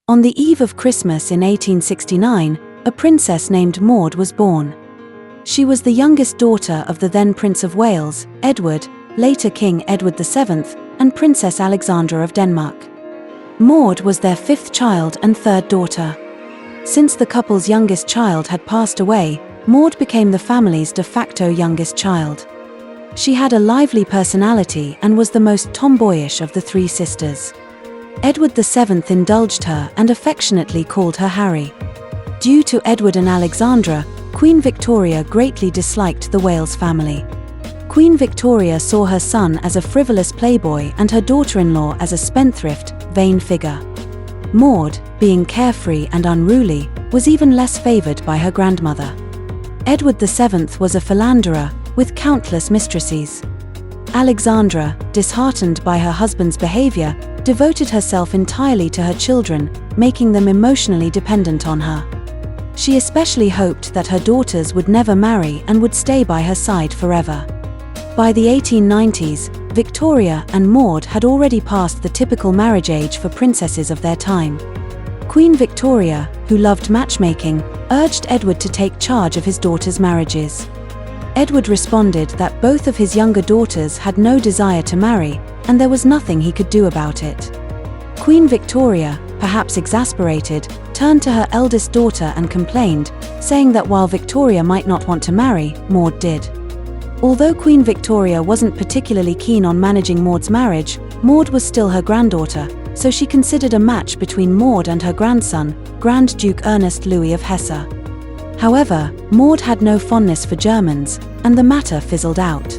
On the eve of Christmas in 1869, a princess named Maud was born. She was the youngest daughter of the then Prince of Wales, Edward, later King Edward VII, and Princess Alexandra of Denmark. Maud was their fifth child and third daughter. Since the couple's youngest child had passed away, Maud became the family's de facto youngest child. She had a lively personality and was the most tomboyish of the three sisters. Edward VII indulged her and affectionately called her Harry. Due to Edward and Alexandra, Queen Victoria greatly disliked the Wales family. Queen Victoria saw her son as a frivolous playboy and her daughter-in-law as a spendthrift, vain figure. Maud, being carefree and unruly, was even less favoured by her grandmother. Edward VII was a philanderer, with countless mistresses. Alexandra, disheartened by her husband's behaviour, devoted herself entirely to her children, making them emotionally dependent on her. She especially hoped that her daughters would never marry and would stay by her side forever. By the 1890s, Victoria and Maud had already passed the typical marriage age for princesses of their time. Queen Victoria, who loved matchmaking, urged Edward to take charge of his daughters' marriages. Edward responded that both of his younger daughters had no desire to marry, and there was nothing he could do about it. Queen Victoria, perhaps exasperated, turned to her eldest daughter and complained, saying that while Victoria might not want to marry, Maud did. Although Queen Victoria wasn't particularly keen on managing Maud's marriage, Maud was still her granddaughter, so she considered a match between Maud and her grandson, Grand Duke Ernest Louis of Hesse. However, Maud had no fondness for Germans, and the matter fizzled out.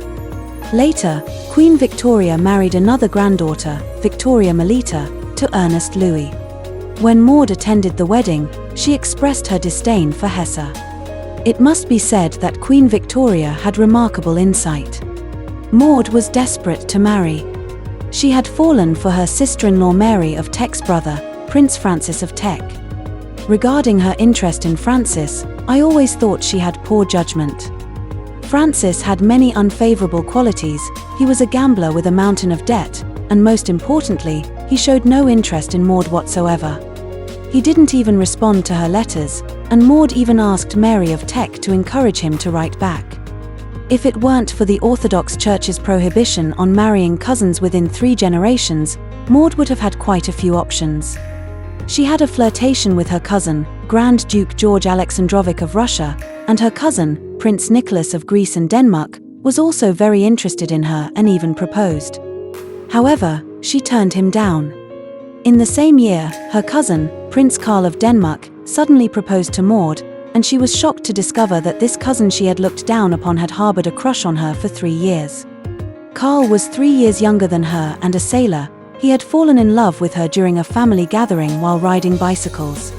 Later, Queen Victoria married another granddaughter, Victoria Melita, to Ernest Louis. When Maud attended the wedding, she expressed her disdain for Hesse. It must be said that Queen Victoria had remarkable insight. Maud was desperate to marry. She had fallen for her sister-in-law Mary of Teck's brother, Prince Francis of Teck. Regarding her interest in Francis, I always thought she had poor judgment. Francis had many unfavorable qualities. He was a gambler with a mountain of debt, and most importantly, he showed no interest in Maud whatsoever. He didn't even respond to her letters, and Maud even asked Mary of Teck to encourage him to write back. If it weren't for the Orthodox Church's prohibition on marrying cousins within 3 generations, Maud would have had quite a few options. She had a flirtation with her cousin, Grand Duke George Alexandrovich of Russia, and her cousin, Prince Nicholas of Greece and Denmark, was also very interested in her and even proposed. However, she turned him down. In the same year, her cousin, Prince Karl of Denmark, suddenly proposed to Maud, and she was shocked to discover that this cousin she had looked down upon had harbored a crush on her for 3 years. Karl was 3 years younger than her and a sailor. He had fallen in love with her during a family gathering while riding bicycles.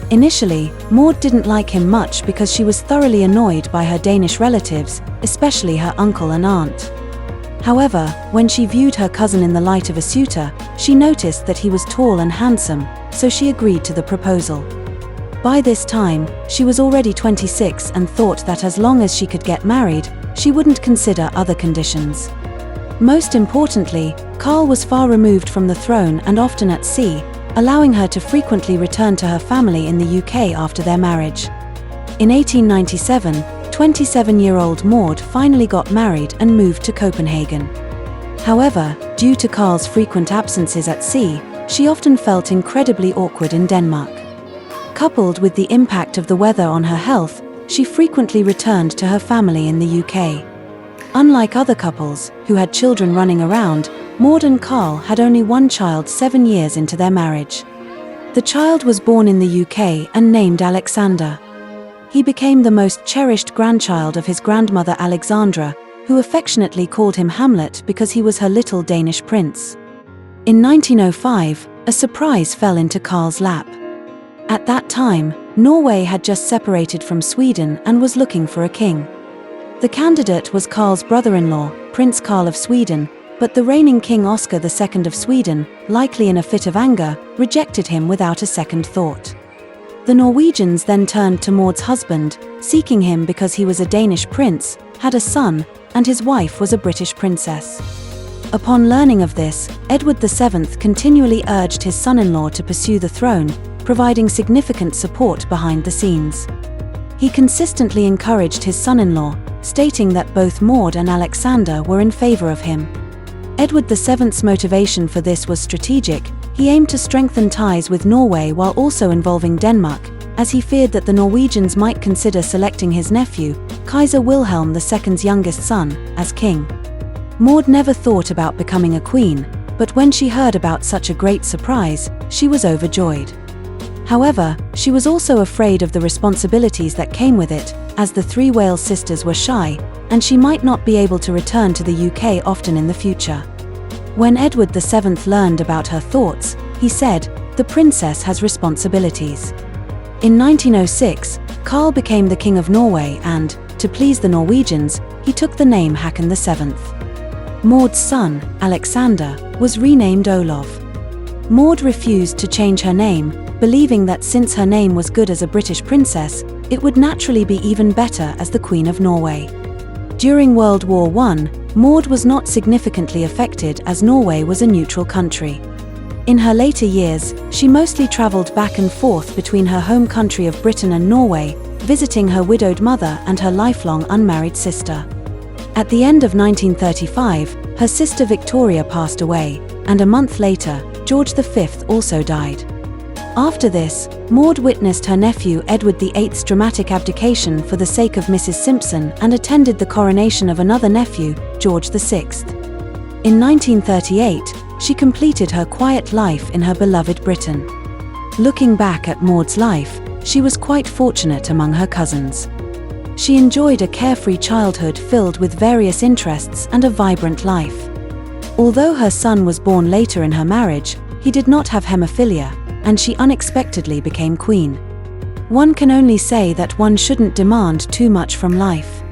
Initially, Maud didn't like him much because she was thoroughly annoyed by her Danish relatives, especially her uncle and aunt. However, when she viewed her cousin in the light of a suitor, she noticed that he was tall and handsome, so she agreed to the proposal. By this time, she was already 26 and thought that as long as she could get married, she wouldn't consider other conditions. Most importantly, Karl was far removed from the throne and often at sea, allowing her to frequently return to her family in the UK after their marriage. In 1897, 27-year-old Maud finally got married and moved to Copenhagen. However, due to Karl's frequent absences at sea, she often felt incredibly awkward in Denmark. Coupled with the impact of the weather on her health, she frequently returned to her family in the UK. Unlike other couples, who had children running around, Maud and Karl had only one child 7 years into their marriage. The child was born in the UK and named Alexander. He became the most cherished grandchild of his grandmother Alexandra, who affectionately called him Hamlet because he was her little Danish prince. In 1905, a surprise fell into Karl's lap. At that time, Norway had just separated from Sweden and was looking for a king. The candidate was Karl's brother-in-law, Prince Karl of Sweden, but the reigning King Oscar II of Sweden, likely in a fit of anger, rejected him without a second thought. The Norwegians then turned to Maud's husband, seeking him because he was a Danish prince, had a son, and his wife was a British princess. Upon learning of this, Edward VII continually urged his son-in-law to pursue the throne, providing significant support behind the scenes. He consistently encouraged his son-in-law, stating that both Maud and Alexander were in favor of him. Edward VII's motivation for this was strategic. He aimed to strengthen ties with Norway while also involving Denmark, as he feared that the Norwegians might consider selecting his nephew, Kaiser Wilhelm II's youngest son, as king. Maud never thought about becoming a queen, but when she heard about such a great surprise, she was overjoyed. However, she was also afraid of the responsibilities that came with it, as the three Wales sisters were shy, and she might not be able to return to the UK often in the future. When Edward VII learned about her thoughts, he said, "The princess has responsibilities." In 1906, Karl became the King of Norway and, to please the Norwegians, he took the name Håkon VII. Maud's son, Alexander, was renamed Olav. Maud refused to change her name, believing that since her name was good as a British princess, it would naturally be even better as the Queen of Norway. During World War I, Maud was not significantly affected as Norway was a neutral country. In her later years, she mostly travelled back and forth between her home country of Britain and Norway, visiting her widowed mother and her lifelong unmarried sister. At the end of 1935, her sister Victoria passed away, and a month later, George V also died. After this, Maud witnessed her nephew Edward VIII's dramatic abdication for the sake of Mrs. Simpson and attended the coronation of another nephew, George VI. In 1938, she completed her quiet life in her beloved Britain. Looking back at Maud's life, she was quite fortunate among her cousins. She enjoyed a carefree childhood filled with various interests and a vibrant life. Although her son was born later in her marriage, he did not have hemophilia, and she unexpectedly became queen. One can only say that one shouldn't demand too much from life.